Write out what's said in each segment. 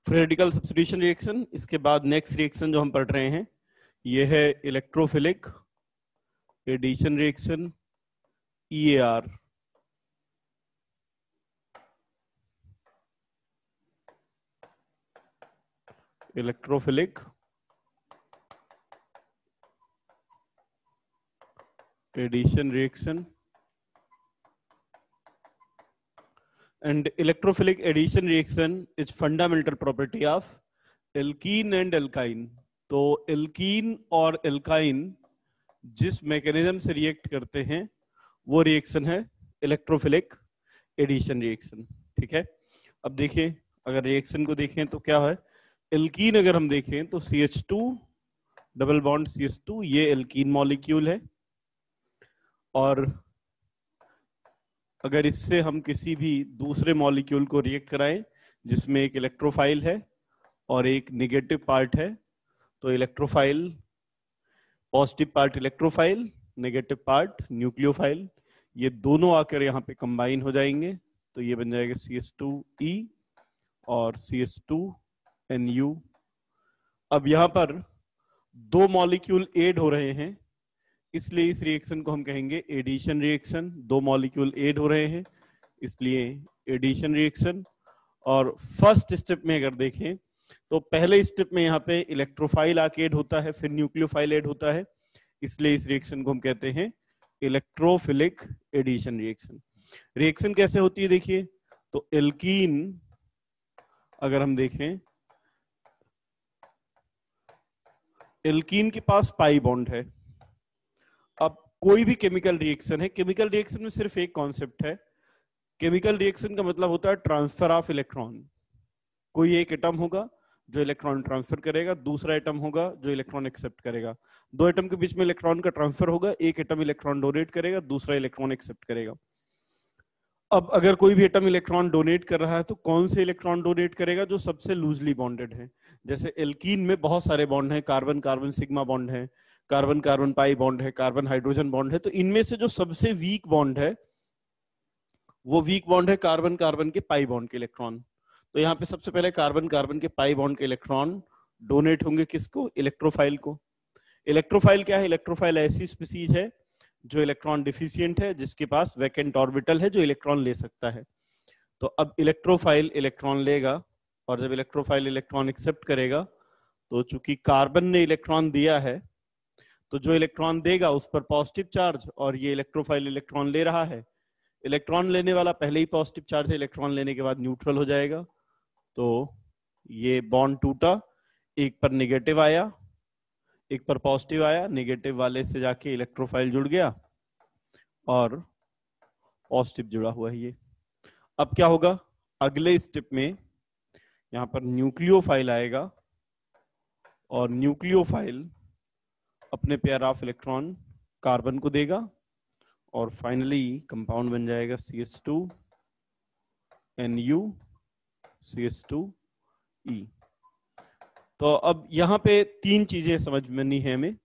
Free radical substitution reaction. इसके बाद next reaction जो हम पढ़ रहे हैं ये है electrophilic addition reaction, EAR। Electrophilic addition reaction and electrophilic addition reaction is fundamental property of alkene and alkyne। तो एल्कीन और एल्काइन जिस मैकेनिज्म से रिएक्ट करते हैं वो रिएक्शन है इलेक्ट्रोफिलिक एडिशन रिएक्शन। ठीक है, अब देखिए अगर रिएक्शन को देखें तो क्या है, एल्कीन अगर हम देखें तो CH2 डबल बॉन्ड CH2 ये एल्कीन मॉलिक्यूल है, और अगर इससे हम किसी भी दूसरे मॉलिक्यूल को रिएक्ट कराएं जिसमें एक इलेक्ट्रोफाइल है और एक नेगेटिव पार्ट है, तो electrophile positive part electrophile, negative part nucleophile, ये दोनों आकर यहाँ पे कंबाइन हो जाएंगे। तो ये बन जाएगा CH2E और CH2NU। अब यहाँ पर दो मॉलिक्यूल ऐड हो रहे हैं, इसलिए इस रिएक्शन को हम कहेंगे एडिशन रिएक्शन। दो मॉलिक्यूल ऐड हो रहे हैं इसलिए एडिशन रिएक्शन। और फर्स्ट स्टेप में अगर देखें तो पहले स्टेप में यहाँ पे इलेक्ट्रोफाइल आके ऐड होता है, फिर न्यूक्लियोफाइल ऐड होता है, इसलिए इस रिएक्शन को हम कहते हैं इलेक्ट्रोफिलिक एडिशन रिएक्शन। रिएक्शन कैसे होती है देखिए, तो एल्कीन अगर हम देखें, एल्कीन के पास पाई बॉन्ड है। अब कोई भी केमिकल रिएक्शन है, केमिकल रिएक्शन में सिर्फ एक कॉन्सेप्ट है, केमिकल रिएक्शन का मतलब होता है ट्रांसफर ऑफ इलेक्ट्रॉन। कोई एक एटम होगा जो इलेक्ट्रॉन ट्रांसफर करेगा, दूसरा एटम होगा जो इलेक्ट्रॉन एक्सेप्ट करेगा। दो एटम के बीच में इलेक्ट्रॉन का ट्रांसफर होगा, एक एटम इलेक्ट्रॉन डोनेट करेगा, दूसरा इलेक्ट्रॉन एक्सेप्ट करेगा। अब अगर कोई भी एटम इलेक्ट्रॉन डोनेट कर रहा है तो कौन से इलेक्ट्रॉन डोनेट करेगा, जो सबसे लूजली बॉन्डेड है। जैसे एल्कीन में बहुत सारे बॉन्ड हैं, कार्बन कार्बन सिग्मा बॉन्ड है, कार्बन कार्बन पाई बॉन्ड है, कार्बन हाइड्रोजन बॉन्ड है। तो इनमें से जो सबसे वीक बॉन्ड है वो वीक बॉन्ड है कार्बन कार्बन के पाई बॉन्ड के इलेक्ट्रॉन। तो यहाँ पे सबसे पहले कार्बन कार्बन के पाई बॉन्ड के इलेक्ट्रॉन डोनेट होंगे किसको, इलेक्ट्रोफाइल को। इलेक्ट्रोफाइल क्या है, इलेक्ट्रोफाइल ऐसी स्पीसीज है जो इलेक्ट्रॉन डिफिशिएंट है, जिसके पास वैकेंट ऑर्बिटल है जो इलेक्ट्रॉन ले सकता है। तो अब इलेक्ट्रोफाइल इलेक्ट्रॉन लेगा, और जब इलेक्ट्रोफाइल इलेक्ट्रॉन एक्सेप्ट करेगा तो चूंकि कार्बन ने इलेक्ट्रॉन दिया है तो जो इलेक्ट्रॉन देगा उस पर पॉजिटिव चार्ज, और ये इलेक्ट्रोफाइल इलेक्ट्रॉन ले रहा है, इलेक्ट्रॉन लेने वाला पहले ही पॉजिटिव चार्ज है, इलेक्ट्रॉन लेने के बाद न्यूट्रल हो जाएगा। तो ये बॉन्ड टूटा, एक पर नेगेटिव आया एक पर पॉजिटिव आया, नेगेटिव वाले से जाके इलेक्ट्रोफाइल जुड़ गया और पॉजिटिव जुड़ा हुआ है ये। अब क्या होगा, अगले स्टेप में यहां पर न्यूक्लियोफाइल आएगा और न्यूक्लियोफाइल अपने पेयर ऑफ इलेक्ट्रॉन कार्बन को देगा और फाइनली कंपाउंड बन जाएगा CH2NU CH2E। तो अब यहाँ पे तीन चीजें समझनी है हमें।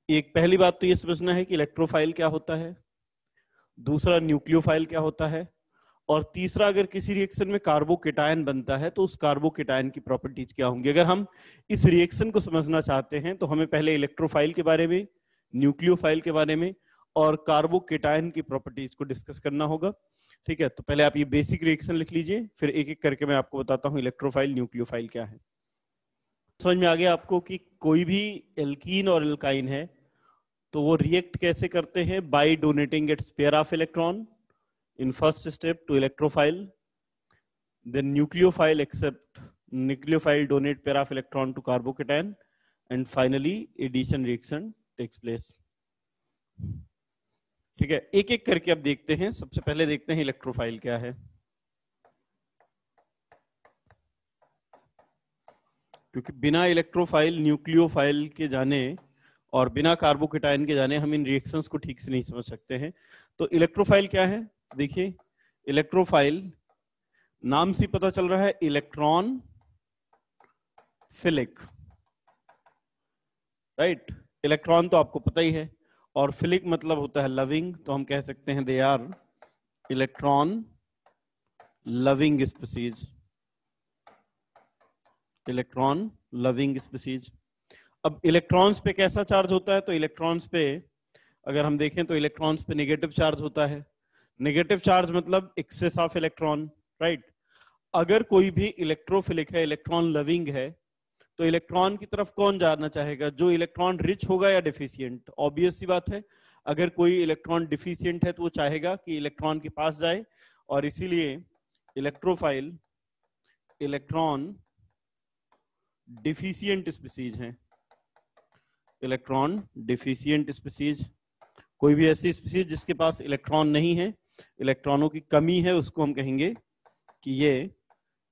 एक, पहली बात तो ये समझना है कि इलेक्ट्रोफाइल क्या होता है, दूसरा न्यूक्लियोफाइल क्या होता है, और तीसरा अगर किसी रिएक्शन में कार्बोकेटायन बनता है तो उस कार्बोकेटायन की प्रॉपर्टीज क्या होंगी। अगर हम इस रिएक्शन को समझना चाहते हैं तो हमें पहले इलेक्ट्रोफाइल के बारे में, न्यूक्लियोफाइल के बारे में और कार्बोकेटायन की प्रॉपर्टीज को डिस्कस करना होगा। ठीक है, तो पहले आप ये बेसिक रिएक्शन लिख लीजिए, फिर एक एक करके मैं आपको बताता हूँ इलेक्ट्रोफाइल न्यूक्लियोफाइल क्या है। समझ में आ गया आपको कि कोई भी एल्कीन और एल्काइन है तो वो रिएक्ट कैसे करते हैं, by donating its pair of electron in first step to electrophile, then nucleophile donate pair of electron to carbocation, and finally addition reaction takes place। ठीक है, एक एक करके अब देखते हैं। सबसे पहले देखते हैं इलेक्ट्रोफाइल क्या है, क्योंकि बिना इलेक्ट्रोफाइल न्यूक्लियोफाइल के जाने और बिना कार्बोकेटायन के जाने हम इन रिएक्शंस को ठीक से नहीं समझ सकते हैं। तो इलेक्ट्रोफाइल क्या है, देखिए इलेक्ट्रोफाइल नाम से पता चल रहा है इलेक्ट्रॉन फिलिक, राइट। इलेक्ट्रॉन तो आपको पता ही है, और फिलिक मतलब होता है लविंग, तो हम कह सकते हैं they are electron loving species. Electron loving species. अब इलेक्ट्रॉन्स पे कैसा चार्ज होता है? तो इलेक्ट्रॉन्स पे अगर हम देखें तो इलेक्ट्रॉन्स पे नेगेटिव चार्ज होता है। नेगेटिव चार्ज मतलब एक्सेस ऑफ इलेक्ट्रॉन, राइट। अगर कोई भी इलेक्ट्रोफिलिक है, इलेक्ट्रॉन लविंग है, तो इलेक्ट्रॉन की तरफ कौन जाना चाहेगा? जो इलेक्ट्रॉन रिच होगा या डिफिशियंट? ऑब्वियस सी बात है, अगर कोई इलेक्ट्रॉन डिफिशियंट है तो वो चाहेगा कि इलेक्ट्रॉन के पास जाए, और इसीलिए इलेक्ट्रोफाइल इलेक्ट्रॉन डिफिशियंट स्पीसीज हैं। इलेक्ट्रॉन डिफिशियंट स्पीसीज, कोई भी ऐसी स्पीसीज जिसके पास इलेक्ट्रॉन नहीं है, इलेक्ट्रॉनों की कमी है, उसको हम कहेंगे कि ये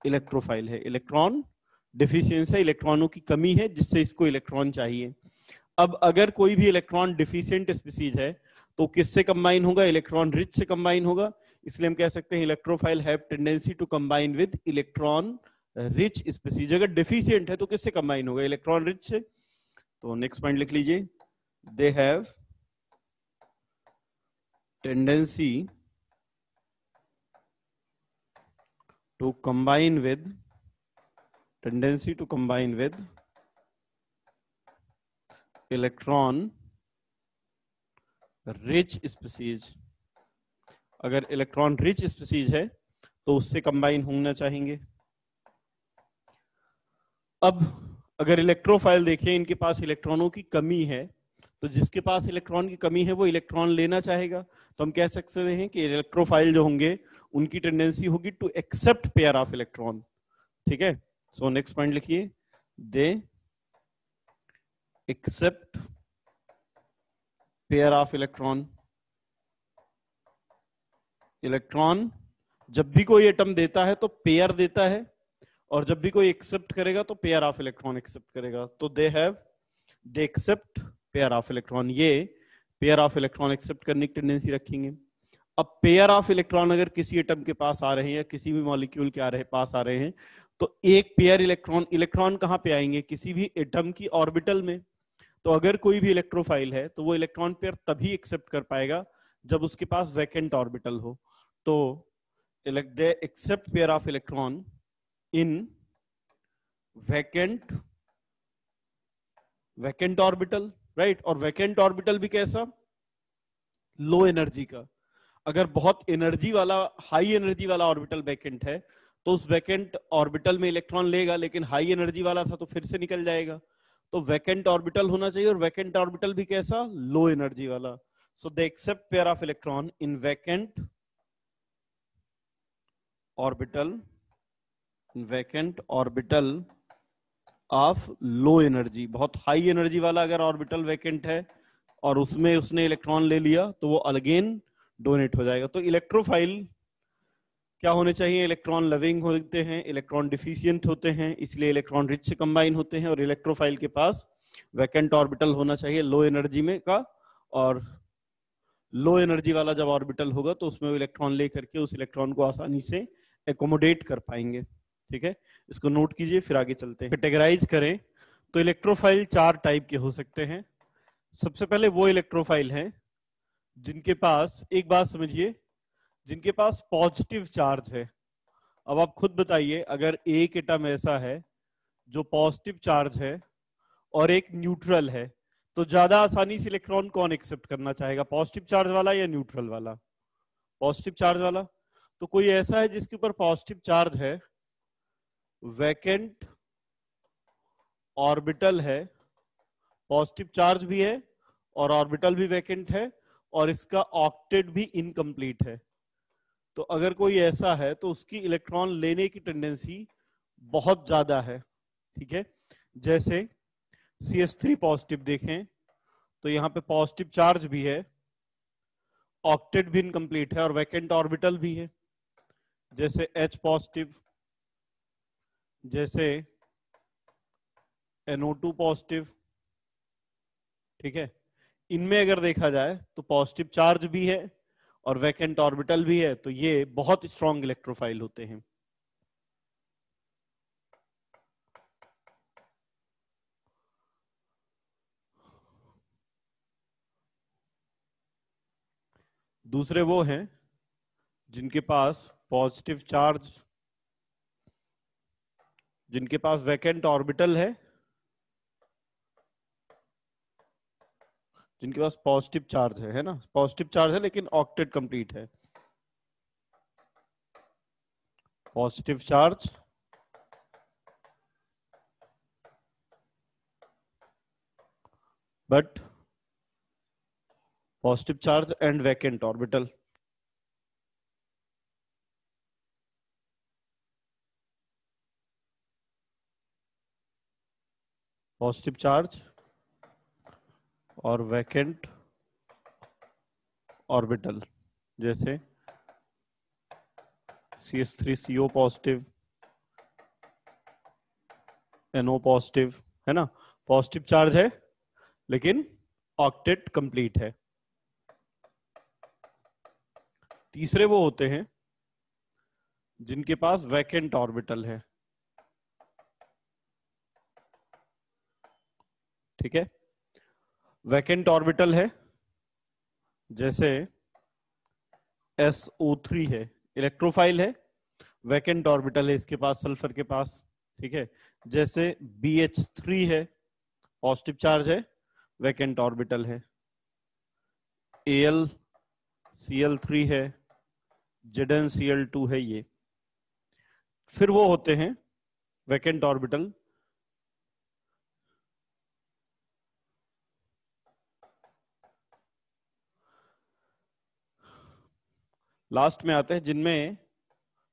इलेक्ट्रोफाइल है। इलेक्ट्रॉन डिफिशियंस है, इलेक्ट्रॉनों की कमी है जिससे इसको इलेक्ट्रॉन चाहिए। अब अगर कोई भी इलेक्ट्रॉन डिफिशियंट स्पीसीज है तो किससे कंबाइन होगा? इलेक्ट्रॉन रिच से कंबाइन होगा। इसलिए हम कह सकते हैं electrophile have tendency to combine with electron rich species. अगर डिफिशियंट है तो किससे कंबाइन होगा? इलेक्ट्रॉन रिच से। तो नेक्स्ट पॉइंट लिख लीजिए, they have tendency to combine with electron rich species. अगर इलेक्ट्रॉन रिच स्पीसीज है तो उससे कंबाइन होना चाहेंगे। अब अगर इलेक्ट्रोफाइल देखें, इनके पास इलेक्ट्रॉनों की कमी है, तो जिसके पास इलेक्ट्रॉन की कमी है वो इलेक्ट्रॉन लेना चाहेगा। तो हम कह सकते हैं कि इलेक्ट्रोफाइल जो होंगे उनकी टेंडेंसी होगी to accept pair of electron. ठीक है, सो नेक्स्ट पॉइंट लिखिए, they accept pair of electron. Electron जब भी कोई एटम देता है तो पेयर देता है, और जब भी कोई एक्सेप्ट करेगा तो पेयर ऑफ इलेक्ट्रॉन एक्सेप्ट करेगा। तो they accept pair of electron, ये पेयर ऑफ इलेक्ट्रॉन एक्सेप्ट करने की टेंडेंसी रखेंगे। अब पेयर ऑफ इलेक्ट्रॉन अगर किसी एटम के पास आ रहे हैं या किसी भी मॉलिक्यूल के पास आ रहे हैं, तो एक पेयर इलेक्ट्रॉन कहां पे आएंगे? किसी भी एटम की ऑर्बिटल में। तो अगर कोई भी इलेक्ट्रोफाइल है तो वो इलेक्ट्रॉन पेयर तभी एक्सेप्ट कर पाएगा जब उसके पास वैकेंट ऑर्बिटल हो। तो they accept pair of electron in vacant orbital, right. और वैकेंट ऑर्बिटल भी कैसा? लो एनर्जी का। अगर बहुत एनर्जी वाला, हाई एनर्जी वाला ऑर्बिटल वैकेंट है तो उस वैकेंट ऑर्बिटल में इलेक्ट्रॉन लेगा, लेकिन हाई एनर्जी वाला था तो फिर से निकल जाएगा। तो वैकेंट ऑर्बिटल होना चाहिए, और वैकेंट ऑर्बिटल भी कैसा? लो एनर्जी वाला। So they accept pair of electron in vacant orbital of low energy. बहुत हाई एनर्जी वाला अगर ऑर्बिटल वैकेंट है और उसमें उसने इलेक्ट्रॉन ले लिया तो वो अगेन डोनेट हो जाएगा। तो इलेक्ट्रोफाइल क्या होने चाहिए? इलेक्ट्रॉन लविंग होते हैं, इलेक्ट्रॉन डिफिशियंट होते हैं, इसलिए इलेक्ट्रॉन रिच से कंबाइन होते हैं, और इलेक्ट्रोफाइल के पास वैकेंट ऑर्बिटल होना चाहिए लो एनर्जी में का, और लो एनर्जी वाला जब ऑर्बिटल होगा तो उसमें वो इलेक्ट्रॉन लेकर के उस इलेक्ट्रॉन को आसानी से एकोमोडेट कर पाएंगे। ठीक है, इसको नोट कीजिए, फिर आगे चलते हैं। कैटेगराइज करें तो इलेक्ट्रोफाइल 4 टाइप के हो सकते हैं। सबसे पहले वो इलेक्ट्रोफाइल हैं जिनके पास, एक बात समझिए, जिनके पास पॉजिटिव चार्ज है। अब आप खुद बताइए, अगर एक एटम ऐसा है जो पॉजिटिव चार्ज है और एक न्यूट्रल है, तो ज्यादा आसानी से इलेक्ट्रॉन कौन एक्सेप्ट करना चाहेगा? पॉजिटिव चार्ज वाला या न्यूट्रल वाला? पॉजिटिव चार्ज वाला। तो कोई ऐसा है जिसके ऊपर पॉजिटिव चार्ज है, वैकेंट ऑर्बिटल है, पॉजिटिव चार्ज भी है और ऑर्बिटल भी वैकेंट है, और इसका ऑक्टेट भी इनकम्प्लीट है। तो अगर कोई ऐसा है तो उसकी इलेक्ट्रॉन लेने की टेंडेंसी बहुत ज्यादा है। ठीक है, जैसे CH3 पॉजिटिव देखें तो यहां पे पॉजिटिव चार्ज भी है, ऑक्टेट भी इनकम्प्लीट है और वैकेंट ऑर्बिटल भी है। जैसे H पॉजिटिव, जैसे NO2 पॉजिटिव। ठीक है, इनमें अगर देखा जाए तो पॉजिटिव चार्ज भी है और वैकेंट ऑर्बिटल भी है, तो ये बहुत स्ट्रॉन्ग इलेक्ट्रोफाइल होते हैं। दूसरे वो हैं जिनके पास पॉजिटिव चार्ज जिनके पास वैकेंट ऑर्बिटल है, जिनके पास पॉजिटिव चार्ज है ना, पॉजिटिव चार्ज है लेकिन ऑक्टेट कंप्लीट है, positive charge but positive charge and vacant orbital. Positive charge और वैकेंट ऑर्बिटल, जैसे CH3CO पॉजिटिव, NO पॉजिटिव, है ना, पॉजिटिव चार्ज है लेकिन ऑक्टेट कंप्लीट है। तीसरे वो होते हैं जिनके पास वैकेंट ऑर्बिटल है, ठीक है, वैकेंट ऑर्बिटल है, जैसे SO3 है, इलेक्ट्रोफाइल है, वैकेंट ऑर्बिटल है इसके पास सल्फर के पास, ठीक है, जैसे BH3 है, पॉजिटिव चार्ज है, वैकेंट ऑर्बिटल है, AlCl3 है, ZnCl2 है ये। फिर वो होते हैं वैकेंट ऑर्बिटल लास्ट में आते हैं जिनमें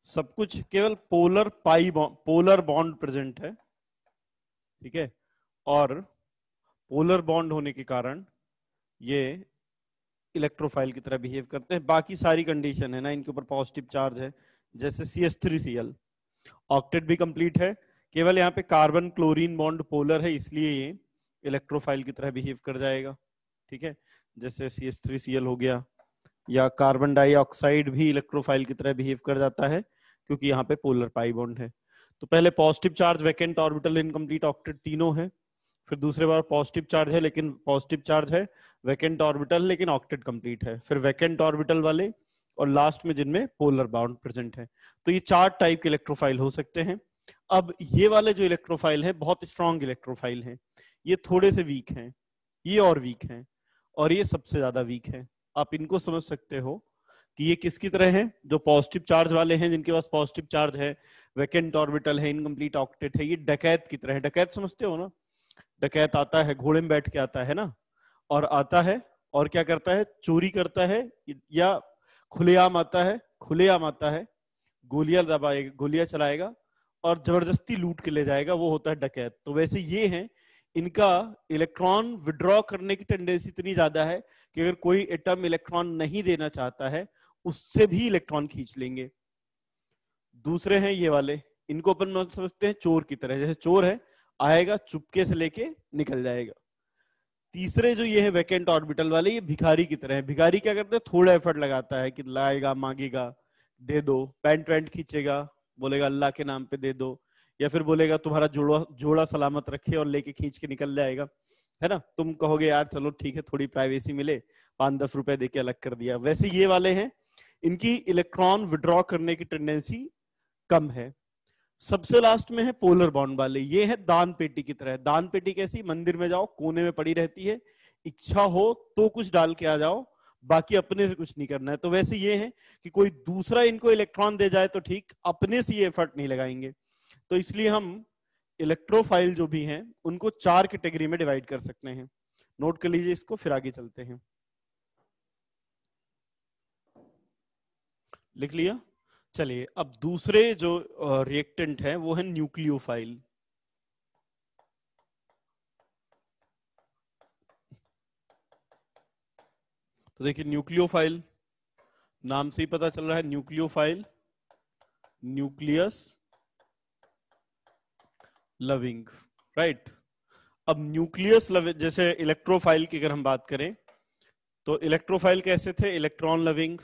सब कुछ केवल पोलर बॉन्ड प्रेजेंट है, ठीक है, और पोलर बॉन्ड होने के कारण ये इलेक्ट्रोफाइल की तरह बिहेव करते हैं। बाकी सारी कंडीशन है ना, इनके ऊपर पॉजिटिव चार्ज है, जैसे CH3Cl, ऑक्टेट भी कंप्लीट है, केवल यहाँ पे कार्बन क्लोरीन बॉन्ड पोलर है इसलिए ये इलेक्ट्रोफाइल की तरह बिहेव कर जाएगा, ठीक है, जैसे CH3Cl हो गया, या कार्बन डाइऑक्साइड भी इलेक्ट्रोफाइल की तरह बिहेव कर जाता है क्योंकि यहाँ पे पोलर पाई बॉन्ड है। तो पहले positive charge, vacant orbital, incomplete octet तीनों है, फिर दूसरे बार पॉजिटिव चार्ज है लेकिन पॉजिटिव चार्ज है, वैकेंट ऑर्बिटल लेकिन ऑक्टेट कंप्लीट है, फिर वैकेंट ऑर्बिटल वाले, और लास्ट में जिनमें पोलर बॉन्ड प्रेजेंट है। तो ये 4 टाइप के इलेक्ट्रोफाइल हो सकते हैं। अब ये वाले जो इलेक्ट्रोफाइल है बहुत स्ट्रॉन्ग इलेक्ट्रोफाइल है, ये थोड़े से वीक हैं, ये और वीक हैं, और ये सबसे ज्यादा वीक है। आप इनको समझ सकते हो कि ये किसकी तरह है, जो पॉजिटिव चार्ज वाले हैं, जिनके पास पॉजिटिव चार्ज है, वैकेंट ऑर्बिटल है, इनकम्प्लीट ऑक्टेट है, ये डकैत की तरह है। डकैत समझते हो ना, डकैत आता है घोड़े में बैठ के आता है ना, और आता है और क्या करता है, चोरी करता है, या खुलेआम आता है, खुलेआम आता है, गोलियां दबाएगा, गोलियां चलाएगा और जबरदस्ती लूट के ले जाएगा, वो होता है डकैत। तो वैसे ये हैं, इनका इलेक्ट्रॉन विड्रॉ करने की टेंडेंसी इतनी ज्यादा है कि अगर कोई एटम इलेक्ट्रॉन नहीं देना चाहता है उससे भी इलेक्ट्रॉन खींच लेंगे। दूसरे हैं ये वाले, इनको अपन समझते हैं चोर की तरह, जैसे चोर है, आएगा चुपके से लेके निकल जाएगा। तीसरे जो ये है वैकेंट ऑर्बिटल वाले, ये भिखारी की तरह है। भिखारी क्या करते हैं, थोड़ा एफर्ट लगाता है कि लाएगा, मांगेगा, दे दो, पैंट वैंट खींचेगा, बोलेगा अल्लाह के नाम पे दे दो, या फिर बोलेगा तुम्हारा जोड़ा सलामत रखे और लेके खींच के निकल जाएगा, है ना। तुम कहोगे यार चलो ठीक है, थोड़ी प्राइवेसी मिले, 5-10 रुपए देके अलग कर दिया। वैसे ये वाले हैं, इनकी इलेक्ट्रॉन विड्रॉ करने की टेंडेंसी कम है। सबसे लास्ट में है पोलर बॉन्ड वाले, ये है दान पेटी की तरह। दान पेटी कैसी, मंदिर में जाओ कोने में पड़ी रहती है, इच्छा हो तो कुछ डाल के आ जाओ, बाकी अपने से कुछ नहीं करना है। तो वैसे ये है कि कोई दूसरा इनको इलेक्ट्रॉन दे जाए तो ठीक, अपने से ये एफर्ट नहीं लगाएंगे। तो इसलिए हम इलेक्ट्रोफाइल जो भी हैं उनको 4 कैटेगरी में डिवाइड कर सकते हैं। नोट कर लीजिए इसको, फिर आगे चलते हैं। लिख लिया। चलिए अब दूसरे जो रिएक्टेंट है वो है न्यूक्लियोफाइल। तो देखिए न्यूक्लियोफाइल, नाम से ही पता चल रहा है, न्यूक्लियोफाइल, न्यूक्लियस लविंग, राइट। अब न्यूक्लियस लविंग, जैसे इलेक्ट्रोफाइल की अगर हम बात करें तो इलेक्ट्रोफाइल कैसे थे, इलेक्ट्रॉन लविंग।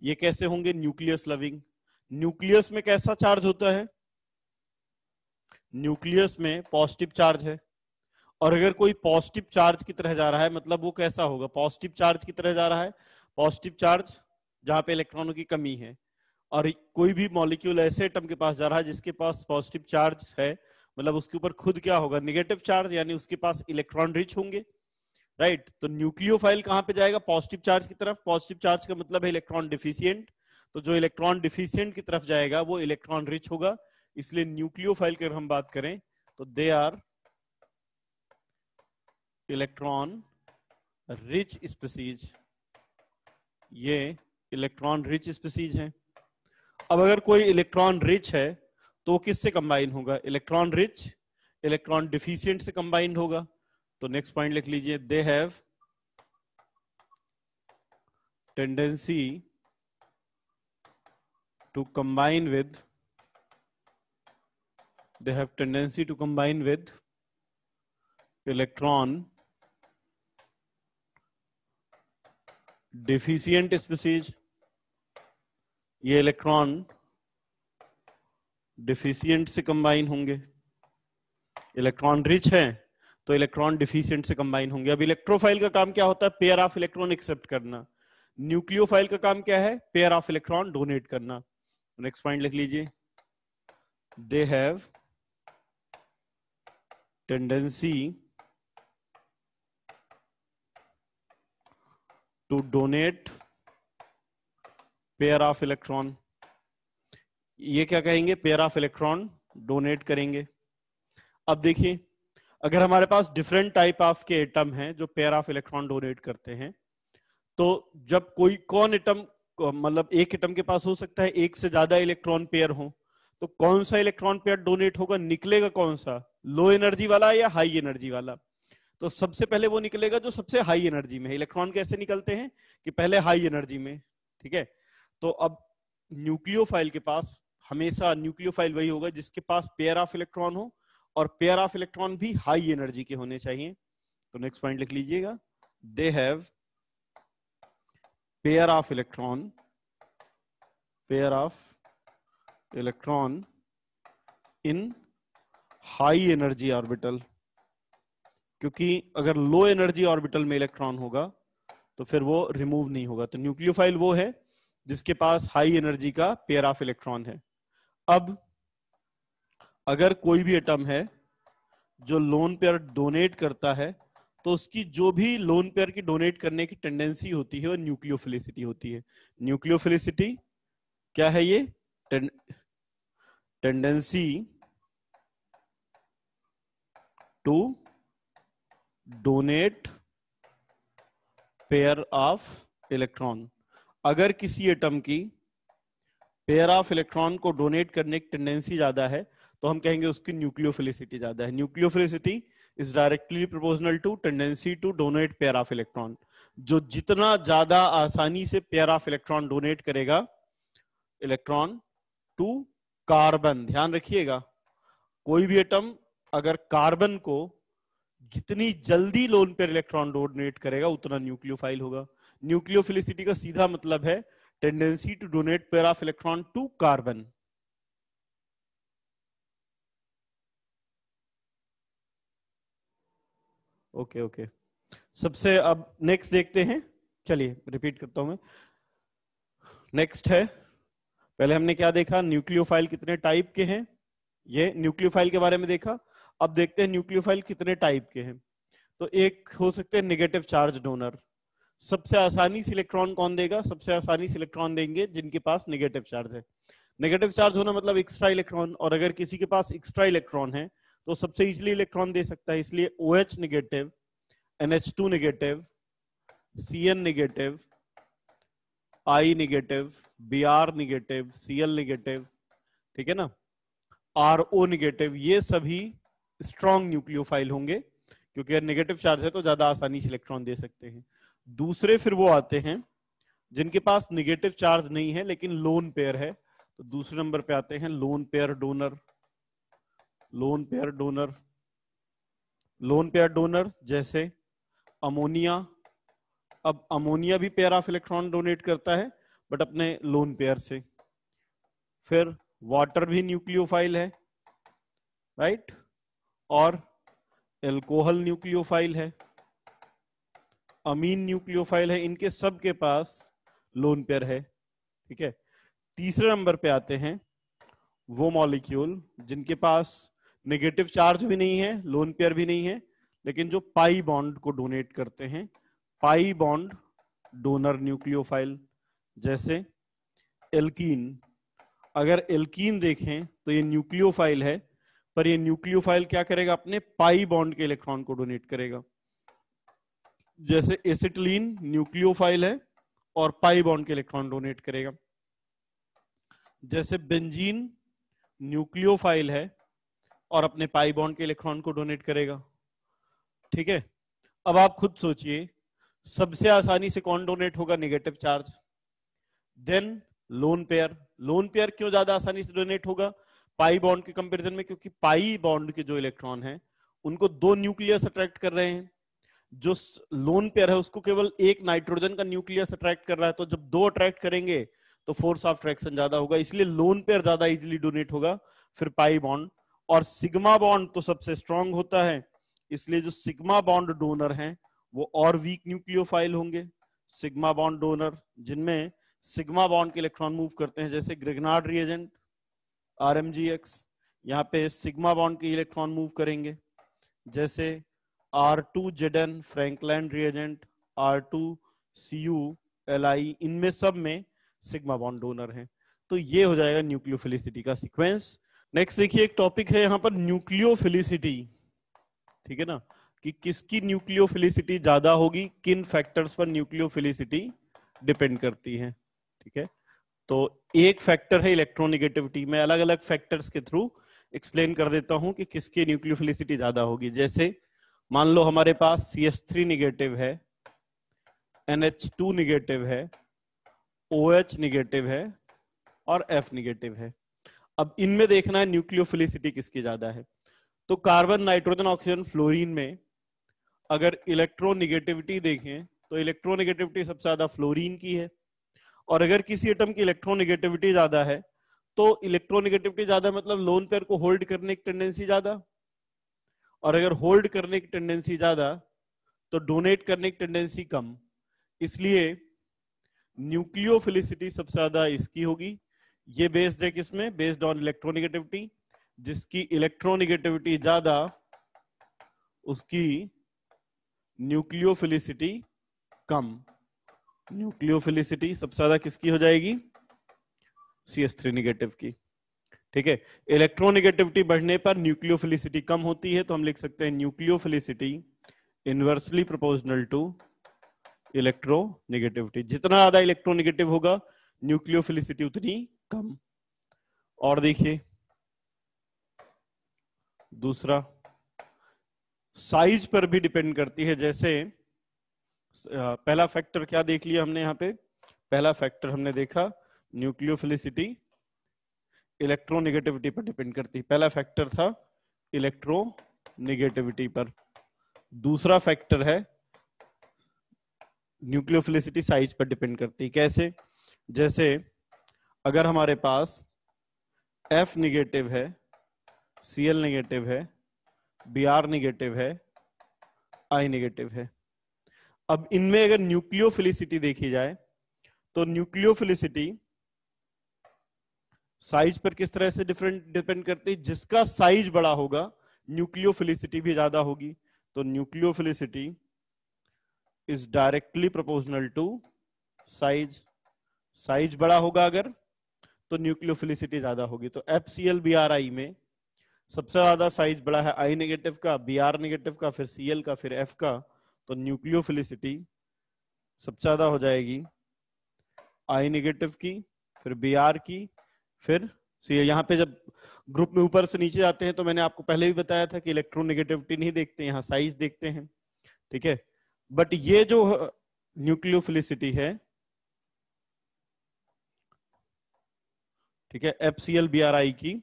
ये कैसे होंगे, न्यूक्लियस लविंग। न्यूक्लियस में कैसा चार्ज होता है, न्यूक्लियस में पॉजिटिव चार्ज है, और अगर कोई पॉजिटिव चार्ज की तरह जा रहा है, मतलब वो कैसा होगा, पॉजिटिव चार्ज की तरह जा रहा है, पॉजिटिव चार्ज जहां पे इलेक्ट्रॉनों की कमी है, और कोई भी मॉलिक्यूल ऐसे एटम के पास जा रहा है जिसके पास पॉजिटिव चार्ज है, मतलब उसके ऊपर खुद क्या होगा, निगेटिव चार्ज, यानी उसके पास इलेक्ट्रॉन रिच होंगे, राइट। तो न्यूक्लियोफाइल कहां पे जाएगा, पॉजिटिव चार्ज की तरफ। पॉजिटिव चार्ज का मतलब है इलेक्ट्रॉन डिफिशियंट, तो जो इलेक्ट्रॉन डिफिशियंट की तरफ जाएगा वो इलेक्ट्रॉन रिच होगा। इसलिए न्यूक्लियोफाइल की अगर हम बात करें तो they are electron rich species, ये इलेक्ट्रॉन रिच स्पीसीज है। अब अगर कोई इलेक्ट्रॉन रिच है तो वो किससे कंबाइन होगा, इलेक्ट्रॉन रिच इलेक्ट्रॉन डिफिशियंट से कंबाइंड होगा। तो नेक्स्ट पॉइंट लिख लीजिए, they have tendency to combine with, they have tendency to combine with electron deficient species। ये इलेक्ट्रॉन डिफिशियंट से कंबाइन होंगे, इलेक्ट्रॉन रिच है तो इलेक्ट्रॉन डिफिशियंट से कंबाइन होंगे। अब इलेक्ट्रोफाइल का काम क्या होता है, पेयर ऑफ इलेक्ट्रॉन एक्सेप्ट करना। न्यूक्लियोफाइल का काम क्या है, पेयर ऑफ इलेक्ट्रॉन डोनेट करना। नेक्स्ट पॉइंट लिख लीजिए, they have tendency to donate pair of electron. ये क्या कहेंगे, पेयर ऑफ इलेक्ट्रॉन डोनेट करेंगे। अब देखिए, अगर हमारे पास डिफरेंट टाइप ऑफ के एटम हैं जो पेयर ऑफ इलेक्ट्रॉन डोनेट करते हैं, तो जब कोई कौन एटम, मतलब एक एटम के पास हो सकता है एक से ज्यादा इलेक्ट्रॉन पेयर हो, तो कौन सा इलेक्ट्रॉन पेयर डोनेट होगा, निकलेगा कौन सा, लो एनर्जी वाला या हाई एनर्जी वाला। तो सबसे पहले वो निकलेगा जो सबसे हाई एनर्जी में है। इलेक्ट्रॉन कैसे निकलते हैं कि पहले हाई एनर्जी में, ठीक है। तो अब न्यूक्लियोफाइल के पास हमेशा, न्यूक्लियोफाइल वही होगा जिसके पास पेयर ऑफ इलेक्ट्रॉन हो, और पेयर ऑफ इलेक्ट्रॉन भी हाई एनर्जी के होने चाहिए। तो नेक्स्ट पॉइंट लिख लीजिएगा, they have pair of electron, pair of electron in high energy orbital. क्योंकि अगर लो एनर्जी ऑर्बिटल में इलेक्ट्रॉन होगा तो फिर वो रिमूव नहीं होगा। तो न्यूक्लियोफाइल वो है जिसके पास हाई एनर्जी का पेयर ऑफ इलेक्ट्रॉन है। अब अगर कोई भी एटम है जो लोन पेयर डोनेट करता है, तो उसकी जो भी लोन पेयर की डोनेट करने की टेंडेंसी होती है वो न्यूक्लियोफिलिसिटी होती है। न्यूक्लियोफिलिसिटी क्या है, ये tendency to donate pair of electron. अगर किसी एटम की पेयर ऑफ इलेक्ट्रॉन को डोनेट करने की टेंडेंसी ज्यादा है तो हम कहेंगे उसकी न्यूक्लियोफिलिसिटी ज्यादा है। Nucleophilicity is directly proportional to tendency to donate pair of electron. जो जितना ज्यादा आसानी से पेयर ऑफ इलेक्ट्रॉन डोनेट करेगा इलेक्ट्रॉन टू कार्बन, ध्यान रखिएगा, कोई भी एटम अगर कार्बन को जितनी जल्दी लोन पेयर इलेक्ट्रॉन डोनेट करेगा उतना न्यूक्लियोफाइल होगा। न्यूक्लियोफिलिसिटी का सीधा मतलब है tendency to donate pair of electron to carbon. Okay okay, सबसे अब नेक्स्ट देखते हैं, चलिए रिपीट करता हूं मैं। नेक्स्ट है, पहले हमने क्या देखा, न्यूक्लियोफाइल कितने टाइप के हैं, ये न्यूक्लियोफाइल के बारे में देखा। अब देखते हैं न्यूक्लियोफाइल कितने टाइप के हैं। तो एक हो सकते हैं नेगेटिव चार्ज डोनर। सबसे आसानी से इलेक्ट्रॉन कौन देगा, सबसे आसानी से इलेक्ट्रॉन देंगे जिनके पास नेगेटिव चार्ज है। नेगेटिव चार्ज होना मतलब एक्स्ट्रा इलेक्ट्रॉन, और अगर किसी के पास एक्स्ट्रा इलेक्ट्रॉन है तो सबसे इजीली इलेक्ट्रॉन दे सकता है। इसलिए OH negative, NH2 negative, Cn negative, I negative, Br negative, Cl negative, ठीक है ना, RO नेगेटिव, ये सभी स्ट्रॉन्ग न्यूक्लियोफाइल होंगे क्योंकि अगर नेगेटिव चार्ज है तो ज्यादा आसानी से इलेक्ट्रॉन दे सकते हैं। दूसरे फिर वो आते हैं जिनके पास नेगेटिव चार्ज नहीं है लेकिन लोन पेयर है, तो दूसरे नंबर पे आते हैं lone pair donor. Lone pair donor, lone pair donor जैसे अमोनिया। अब अमोनिया भी पेयर ऑफ इलेक्ट्रॉन डोनेट करता है बट अपने लोन पेयर से। फिर वाटर भी न्यूक्लियोफाइल है, राइट, और एल्कोहल न्यूक्लियोफाइल है, अमीन न्यूक्लियोफाइल है, इनके सब के पास लोन पेयर है, ठीक है। तीसरे नंबर पे आते हैं वो मॉलिक्यूल जिनके पास नेगेटिव चार्ज भी नहीं है, लोन पेयर भी नहीं है, लेकिन जो पाई बॉन्ड को डोनेट करते हैं, पाई बॉन्ड डोनर न्यूक्लियोफाइल। जैसे एल्कीन, अगर एल्कीन देखें तो ये न्यूक्लियोफाइल है, पर ये न्यूक्लियोफाइल क्या करेगा, अपने पाई बॉन्ड के इलेक्ट्रॉन को डोनेट करेगा। जैसे एसिटिलीन न्यूक्लियोफाइल है और पाई बॉन्ड के इलेक्ट्रॉन डोनेट करेगा। जैसे बेंजीन न्यूक्लियोफाइल है और अपने पाई बॉन्ड के इलेक्ट्रॉन को डोनेट करेगा। ठीक है, अब आप खुद सोचिए, सबसे आसानी से कौन डोनेट होगा, negative charge. Then lone pair, lone pair क्यों ज्यादा आसानी से डोनेट होगा पाई बॉन्ड के कंपैरिजन में, क्योंकि पाई बॉन्ड के जो इलेक्ट्रॉन हैं उनको दो न्यूक्लियस अट्रैक्ट कर रहे हैं, जो लोन पेयर है उसको केवल एक नाइट्रोजन का न्यूक्लियस अट्रैक्ट कर रहा है। तो जब दो अट्रैक्ट करेंगे तो फोर्स ऑफ अट्रैक्शन ज्यादा होगा, इसलिए लोन पेयर ज्यादा इजीली डोनेट होगा, फिर पाई बॉन्ड। और सिग्मा बॉन्ड तो सबसे स्ट्रांग होता है, इसलिए जो सिग्मा बॉन्ड डोनर हैं वो और वीक न्यूक्लियोफाइल होंगे। सिग्मा बॉन्ड डोनर जिनमें सिग्मा बॉन्ड के इलेक्ट्रॉन मूव करते हैं, जैसे ग्रिग्नार्ड रिएजेंट RMGX, यहाँ पे सिग्मा बॉन्ड के इलेक्ट्रॉन मूव करेंगे। जैसे R2ZN फ्रैंकलैंड रिएजेंट, R2CuLi, इनमें सब में सिग्मा बॉन्ड डोनर हैं। तो ये हो जाएगा न्यूक्लियोफिलिसिटी का सीक्वेंस। नेक्स्ट देखिए, एक टॉपिक है यहाँ पर न्यूक्लियोफिलिसिटी। ठीक है ना, कि किसकी न्यूक्लियोफिलिसिटी ज्यादा होगी, किन फैक्टर्स पर न्यूक्लियोफिलिसिटी डिपेंड करती है। ठीक है, तो एक फैक्टर है इलेक्ट्रोनेगेटिविटी। मैं अलग अलग फैक्टर्स के थ्रू एक्सप्लेन कर देता हूं कि किसकी न्यूक्लियोफिलिसिटी ज्यादा होगी। जैसे मान लो हमारे पास CH3 निगेटिव है, NH2 निगेटिव है, OH निगेटिव है और F निगेटिव है। अब इनमें देखना है न्यूक्लियोफिलिसिटी किसकी ज्यादा है। तो कार्बन, नाइट्रोजन, ऑक्सीजन, फ्लोरीन में अगर इलेक्ट्रोनेगेटिविटी देखें तो इलेक्ट्रोनेगेटिविटी सबसे ज्यादा फ्लोरीन की है। और अगर किसी एटम की इलेक्ट्रोनेगेटिविटी ज्यादा है तो इलेक्ट्रोनेगेटिविटी ज्यादा मतलब लोन पेयर को होल्ड करने की टेंडेंसी ज्यादा, और अगर होल्ड करने की टेंडेंसी ज्यादा तो डोनेट करने की टेंडेंसी कम। इसलिए न्यूक्लियोफिलिसिटी सबसे ज्यादा इसकी होगी। ये बेस्ड है किसमें, बेस्ड ऑन इलेक्ट्रोनेगेटिविटी। जिसकी इलेक्ट्रोनेगेटिविटी ज्यादा उसकी न्यूक्लियोफिलिसिटी कम। न्यूक्लियोफिलिसिटी सबसे ज्यादा किसकी हो जाएगी, CH3 निगेटिव की। ठीक है, इलेक्ट्रोनेगेटिविटी बढ़ने पर न्यूक्लियोफिलिसिटी कम होती है, तो हम लिख सकते हैं nucleophilicity inversely proportional to electronegativity. जितना ज्यादा इलेक्ट्रोनेगेटिव होगा न्यूक्लियोफिलिसिटी उतनी कम। और देखिए दूसरा, साइज पर भी डिपेंड करती है। जैसे पहला फैक्टर क्या देख लिया हमने यहाँ पे, पहला फैक्टर हमने देखा न्यूक्लियोफिलिसिटी इलेक्ट्रोनेगेटिविटी पर डिपेंड करती है। पहला फैक्टर था इलेक्ट्रोनेगेटिविटी पर। दूसरा फैक्टर है न्यूक्लियोफिलिसिटी साइज पर डिपेंड करती है। कैसे, जैसे अगर हमारे पास F निगेटिव है, Cl निगेटिव है, Br निगेटिव है, I निगेटिव है। अब इनमें अगर न्यूक्लियोफिलिसिटी देखी जाए तो न्यूक्लियोफिलिसिटी साइज पर किस तरह से डिपेंड करती है, जिसका साइज बड़ा होगा न्यूक्लियोफिलिसिटी भी ज्यादा होगी। तो nucleophilicity is directly proportional to size. Size बड़ा होगा अगर तो न्यूक्लियोफिलिसिटी ज्यादा होगी। तो FCl-Bri में सबसे ज्यादा साइज बड़ा है I नेगेटिव का, Br नेगेटिव का, फिर Cl का, फिर F का। तो न्यूक्लियोफिलिसिटी सबसे ज्यादा हो जाएगी I नेगेटिव की, फिर Br की, फिर Cl। यहाँ पे जब ग्रुप में ऊपर से नीचे आते हैं तो मैंने आपको पहले भी बताया था कि इलेक्ट्रोनेगेटिविटी नहीं देखते, यहाँ साइज देखते हैं। ठीक है, बट ये जो न्यूक्लियोफिलिसिटी है, ठीक है, FCl-Bri की,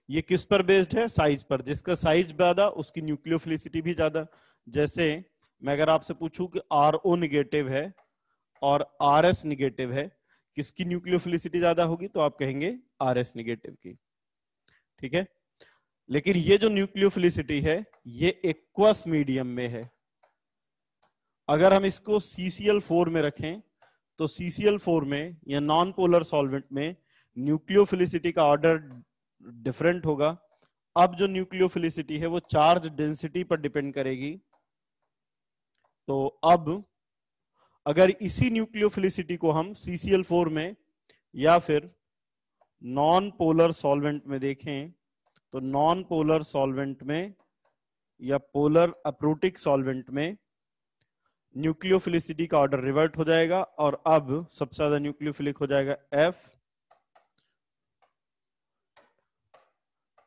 ये किस पर बेस्ड है, साइज पर। जिसका साइज ज्यादा उसकी न्यूक्लियोफिलिसिटी भी ज्यादा। जैसे मैं अगर आपसे पूछूं कि RO निगेटिव है और RS निगेटिव है, किसकी न्यूक्लियोफिलिसिटी ज्यादा होगी, तो आप कहेंगे RS निगेटिव की। ठीक है, लेकिन ये जो न्यूक्लियोफिलिसिटी है ये एक्वस मीडियम में है। अगर हम इसको CCl4 में रखें तो CCl4 में या नॉन पोलर सॉल्वेंट में न्यूक्लियोफिलिसिटी का ऑर्डर डिफरेंट होगा। अब जो न्यूक्लियोफिलिसिटी है वो चार्ज डेंसिटी पर डिपेंड करेगी। तो अब अगर इसी न्यूक्लियोफिलिसिटी को हम CCl4 में या फिर नॉन पोलर सॉल्वेंट में देखें, तो नॉन पोलर सॉल्वेंट में या पोलर अप्रोटिक सॉल्वेंट में न्यूक्लियोफिलिसिटी का ऑर्डर रिवर्ट हो जाएगा, और अब सबसे ज्यादा न्यूक्लियोफिलिक हो जाएगा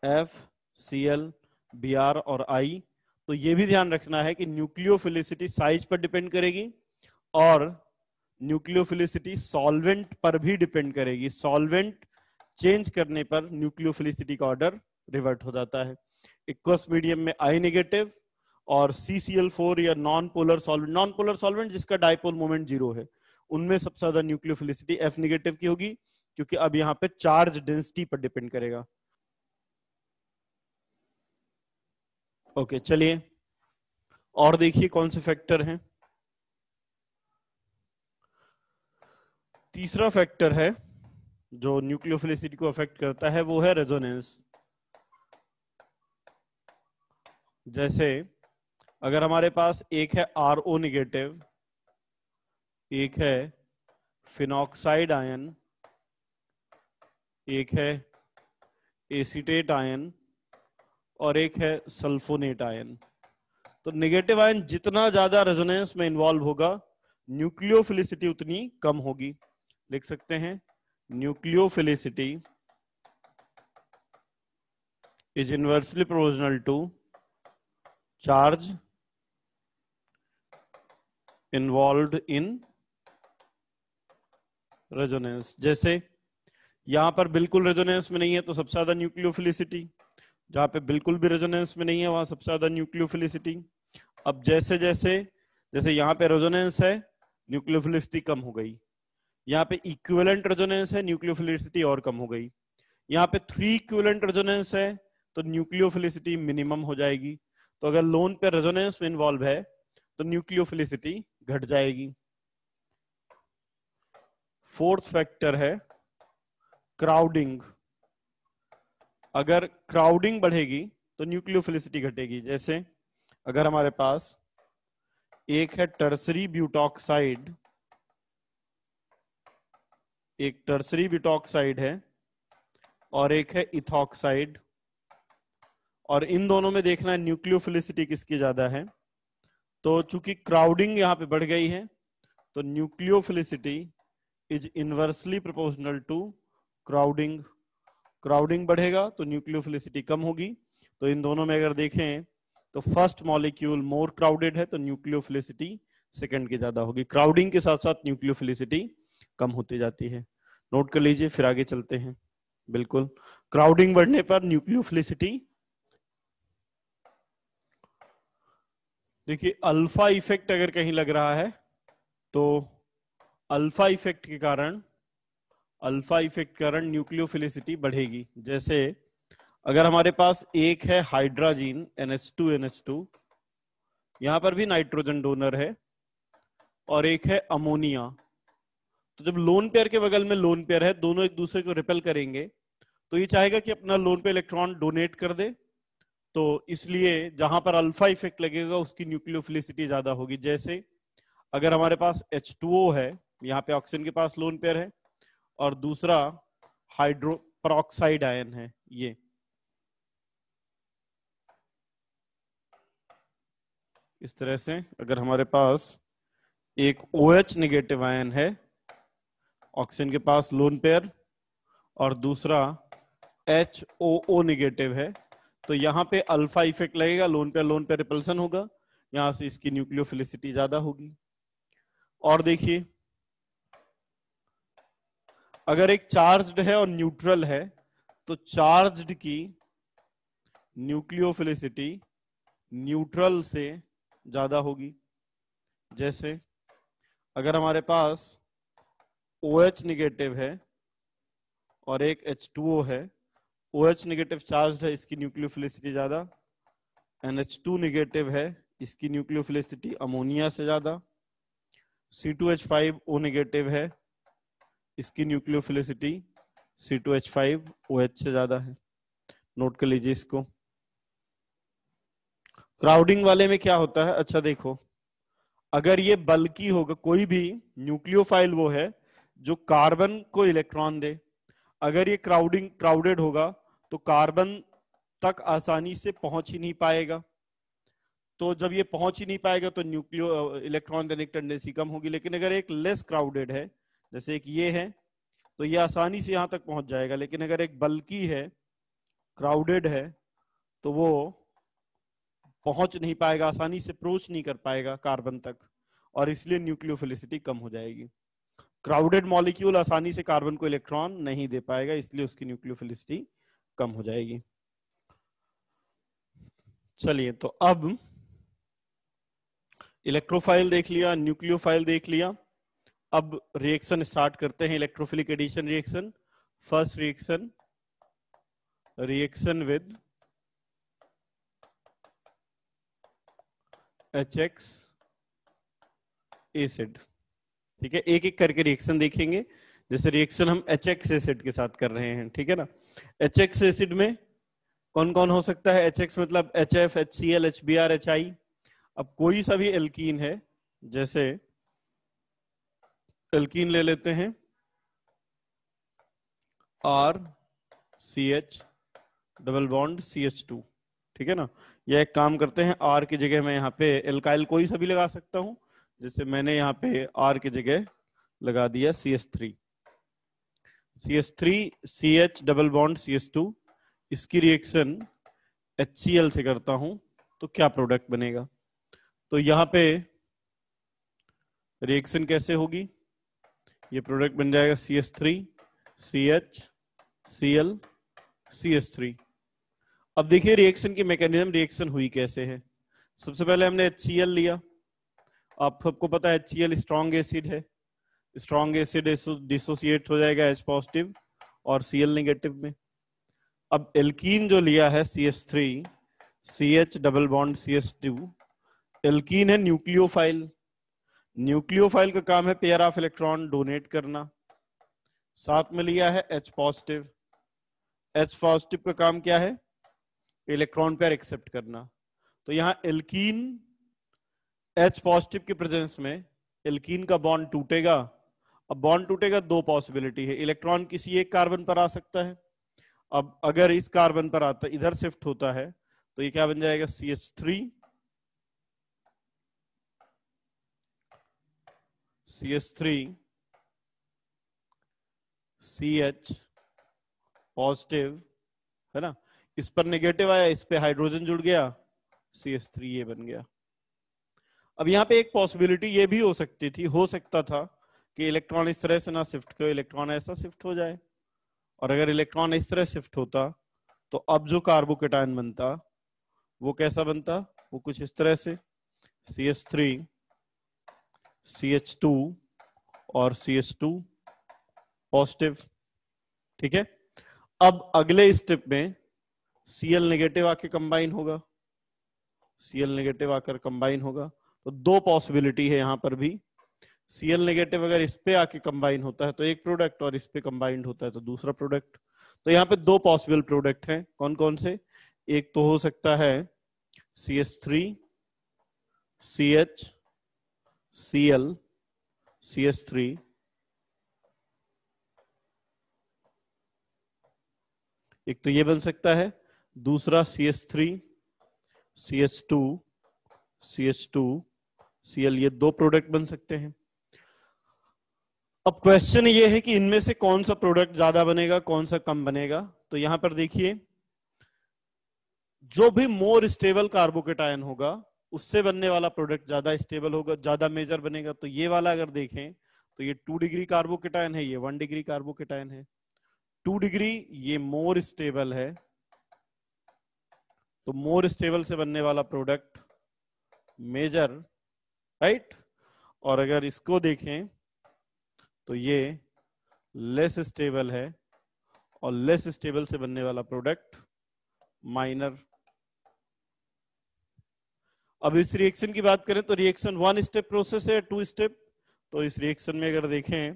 F, Cl, Br और I। तो ये भी ध्यान रखना है कि न्यूक्लियोफिलिसिटी साइज पर डिपेंड करेगी और न्यूक्लियोफिलिसिटी सॉल्वेंट पर भी डिपेंड करेगी। सॉल्वेंट चेंज करने पर न्यूक्लियोफिलिसिटी का ऑर्डर रिवर्ट हो जाता है। एक्वस मीडियम में I नेगेटिव और CCl4 या नॉन पोलर सॉल्वेंट जिसका डाइपोल मोमेंट 0 है, उनमें सबसे ज्यादा न्यूक्लियोफिलिसिटी F नेगेटिव की होगी, क्योंकि अब यहां पे चार्ज डेंसिटी पर डिपेंड करेगा। ओके, चलिए और देखिए कौन से फैक्टर हैं। तीसरा फैक्टर है जो न्यूक्लियोफिलिसिटी को अफेक्ट करता है, वो है रेजोनेंस। जैसे अगर हमारे पास एक है RO नेगेटिव, एक है फिनॉक्साइड आयन, एक है एसीटेट आयन और एक है सल्फोनेट आयन, तो नेगेटिव आयन जितना ज्यादा रेजोनेंस में इन्वॉल्व होगा न्यूक्लियोफिलिसिटी उतनी कम होगी। लिख सकते हैं nucleophilicity is inversely proportional to charge involved in resonance. जैसे यहां पर बिल्कुल रेजोनेंस में नहीं है तो सबसे ज्यादा न्यूक्लियोफिलिसिटी, जहां पे बिल्कुल भी रेजोनेंस में नहीं है वहां सबसे ज्यादा न्यूक्लियोफिलिसिटी। अब जैसे जैसे जैसे यहाँ पे रेजोनेंस है, न्यूक्लियोफिलिसिटी कम हो गई। यहाँ पे इक्विवेलेंट रेजोनेंस है, न्यूक्लियोफिलिसिटी और कम हो गई। यहाँ पे 3 इक्विवेलेंट रेजोनेंस है तो न्यूक्लियोफिलिसिटी मिनिमम हो जाएगी। तो अगर लोन पे रेजोनेंस में इन्वॉल्व है तो न्यूक्लियोफिलिसिटी घट जाएगी। फोर्थ फैक्टर है क्राउडिंग। अगर क्राउडिंग बढ़ेगी तो न्यूक्लियोफिलिसिटी घटेगी। जैसे अगर हमारे पास एक है टर्सरी ब्यूटॉक्साइड, एक टर्सरी ब्यूटॉक्साइड है और एक है इथॉक्साइड, और इन दोनों में देखना है न्यूक्लियोफिलिसिटी किसकी ज्यादा है। तो चूंकि क्राउडिंग यहां पे बढ़ गई है तो nucleophilicity is inversely proportional to crowding. Crowding बढ़ेगा तो न्यूक्लियोफिलिसिटी कम होगी। तो इन दोनों में अगर देखें तो फर्स्ट मॉलिक्यूल मोर क्राउडेड है तो न्यूक्लियोफिलिसिटी सेकंड की ज्यादा होगी। क्राउडिंग के साथ साथ न्यूक्लियोफिलिसिटी कम होती जाती है। नोट कर लीजिए, फिर आगे चलते हैं। बिल्कुल, क्राउडिंग बढ़ने पर न्यूक्लियोफिलिसिटी, देखिए अल्फा इफेक्ट अगर कहीं लग रहा है तो अल्फा इफेक्ट के कारण न्यूक्लियोफिलिसिटी बढ़ेगी। जैसे अगर हमारे पास एक है हाइड्रोजन NH2 यहां पर भी नाइट्रोजन डोनर है, और एक है अमोनिया, तो जब लोन पेयर के बगल में लोन पेयर है, दोनों एक दूसरे को रिपेल करेंगे, तो ये चाहेगा कि अपना लोन पे इलेक्ट्रॉन डोनेट कर दे। तो इसलिए जहां पर अल्फा इफेक्ट लगेगा उसकी न्यूक्लियोफिलिसिटी ज्यादा होगी। जैसे अगर हमारे पास H2O है, यहाँ पे ऑक्सीजन के पास लोन पेयर है और दूसरा हाइड्रो पेरोक्साइड आयन है, ये इस तरह से अगर हमारे पास एक OH नेगेटिव आयन है, ऑक्सीजन के पास लोन पेयर, और दूसरा HOO नेगेटिव है, तो यहां पे अल्फा इफेक्ट लगेगा, लोन पे रिपल्सन होगा, यहां से इसकी न्यूक्लियोफिलिसिटी ज्यादा होगी। और देखिए अगर एक चार्ज्ड है और न्यूट्रल है तो चार्ज्ड की न्यूक्लियोफिलिसिटी न्यूट्रल से ज्यादा होगी। जैसे अगर हमारे पास OH नेगेटिव है और एक H2O है, OH नेगेटिव चार्ज है, इसकी न्यूक्लियोफिलिसिटी ज्यादा। NH2 नेगेटिव है, इसकी न्यूक्लियोफिलिसिटी अमोनिया से ज्यादा। C2H5O नेगेटिव है, इसकी न्यूक्लियोफिलिसिटी C2H5 OH से ज्यादा है, नोट कर लीजिए इसको। क्राउडिंग वाले में क्या होता है, अच्छा देखो, अगर ये बल्कि होगा, कोई भी न्यूक्लियोफाइल वो है जो कार्बन को इलेक्ट्रॉन दे, अगर ये क्राउडेड होगा तो कार्बन तक आसानी से पहुंच ही नहीं पाएगा, तो जब ये पहुंच ही नहीं पाएगा तो न्यूक्लियो इलेक्ट्रॉन देने की टेंडेंसी कम होगी। लेकिन अगर एक लेस क्राउडेड है, जैसे एक ये है, तो ये आसानी से यहां तक पहुंच जाएगा। लेकिन अगर एक बल्कि है, क्राउडेड है, तो वो पहुंच नहीं पाएगा, आसानी से अप्रोच नहीं कर पाएगा कार्बन तक, और इसलिए न्यूक्लियोफिलिसिटी कम हो जाएगी। क्राउडेड मॉलिक्यूल आसानी से कार्बन को इलेक्ट्रॉन नहीं दे पाएगा, इसलिए उसकी न्यूक्लियोफिलिसिटी कम हो जाएगी। चलिए, तो अब इलेक्ट्रोफाइल देख लिया, न्यूक्लियोफाइल देख लिया, अब रिएक्शन स्टार्ट करते हैं, electrophilic addition reaction. First reaction, reaction with HX acid. ठीक है, एक एक करके रिएक्शन देखेंगे। जैसे रिएक्शन हम HX एसिड के साथ कर रहे हैं, ठीक है ना। HX एसिड में कौन कौन हो सकता है, HX मतलब HF, HCl, HBr, HI। अब कोई सा भी एल्कीन है, जैसे एल्कीन ले लेते हैं RCH डबल बॉन्ड CH2, ठीक है ना। यह एक काम करते हैं, R की जगह मैं यहाँ पे एल्काइल कोई सा भी लगा सकता हूं, जैसे मैंने यहाँ पे R की जगह लगा दिया CH3, CH double bond CH2। इसकी रिएक्शन HCl से करता हूं तो क्या प्रोडक्ट बनेगा, तो यहाँ पे रिएक्शन कैसे होगी, ये प्रोडक्ट बन जाएगा CH3 CH Cl CH3। अब देखिए रिएक्शन की मैकेनिज्म, रिएक्शन हुई कैसे है। सबसे पहले हमने HCl लिया, आप सबको पता है HCl स्ट्रॉन्ग एसिड है, स्ट्रॉन्ग एसिड डिसोसिएट हो जाएगा H पॉजिटिव और Cl नेगेटिव में। अब एल्कीन जो लिया है CH3 CH double bond CH2, alkene है न्यूक्लियोफाइल। न्यूक्लियोफाइल का काम है पेयर ऑफ इलेक्ट्रॉन डोनेट करना, साथ में लिया है H पॉजिटिव। H पॉजिटिव का काम क्या है, इलेक्ट्रॉन पेयर एक्सेप्ट करना। तो यहां एल्कीन H पॉजिटिव के प्रेजेंस में एल्कीन का बॉन्ड टूटेगा। अब बॉन्ड टूटेगा, दो पॉसिबिलिटी है, इलेक्ट्रॉन किसी एक कार्बन पर आ सकता है। अब अगर इस कार्बन पर आता, इधर शिफ्ट होता है, तो ये क्या बन जाएगा CH3 CH पॉजिटिव, है ना। इस पर नेगेटिव आया, इस पे हाइड्रोजन जुड़ गया, CH3 ये बन गया। अब यहाँ पे एक पॉसिबिलिटी ये भी हो सकती थी, हो सकता था कि इलेक्ट्रॉन इस तरह से ना शिफ्ट करे, इलेक्ट्रॉन ऐसा शिफ्ट हो जाए। और अगर इलेक्ट्रॉन इस तरह शिफ्ट होता तो अब जो कार्बोकेटायन बनता वो कैसा बनता, वो कुछ इस तरह से CH3 CH2 और CH2 पॉजिटिव, ठीक है। अब अगले स्टेप में Cl नेगेटिव आके कंबाइन होगा, Cl नेगेटिव आकर कंबाइन होगा। तो दो पॉसिबिलिटी है यहां पर भी, Cl नेगेटिव अगर इस पे आके कंबाइन होता है तो एक प्रोडक्ट, और इस पे कंबाइंड होता है तो दूसरा प्रोडक्ट। तो यहाँ पे दो पॉसिबल प्रोडक्ट हैं, कौन कौन से, एक तो हो सकता है CH3 CH Cl CH3, एक तो ये बन सकता है, दूसरा CH3 CH2 CH2 Cl, ये दो प्रोडक्ट बन सकते हैं। अब क्वेश्चन ये है कि इनमें से कौन सा प्रोडक्ट ज्यादा बनेगा, कौन सा कम बनेगा। तो यहां पर देखिए, जो भी मोर स्टेबल कार्बोकेटायन होगा उससे बनने वाला प्रोडक्ट ज्यादा स्टेबल होगा, ज्यादा मेजर बनेगा। तो ये वाला अगर देखें तो ये 2 डिग्री कार्बोकेटायन है, ये 1 डिग्री कार्बोकेटायन है। 2 डिग्री ये मोर स्टेबल है, तो मोर स्टेबल से बनने वाला प्रोडक्ट मेजर, राइट। और अगर इसको देखें तो ये लेस स्टेबल है, और लेस स्टेबल से बनने वाला प्रोडक्ट माइनर। अब इस रिएक्शन की बात करें तो रिएक्शन 1 स्टेप प्रोसेस है, 2 स्टेप। तो इस रिएक्शन में अगर देखें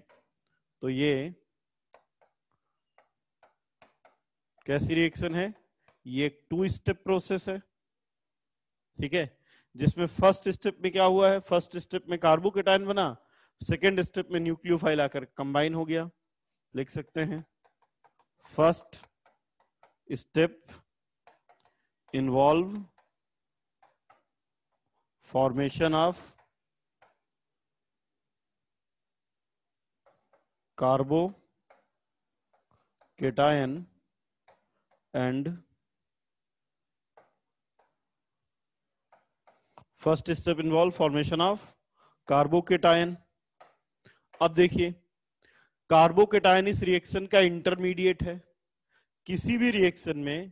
तो ये कैसी रिएक्शन है? ये एक 2 स्टेप प्रोसेस है, ठीक है, जिसमें फर्स्ट स्टेप में क्या हुआ है, फर्स्ट स्टेप में कार्बोकेटायन बना, सेकेंड स्टेप में न्यूक्लियोफाइल आकर कंबाइन हो गया। लिख सकते हैं first step involve formation of carbocation and first step involve formation of carbocation. अब देखिए, कार्बोकेटायन इस रिएक्शन का इंटरमीडिएट है। किसी भी रिएक्शन में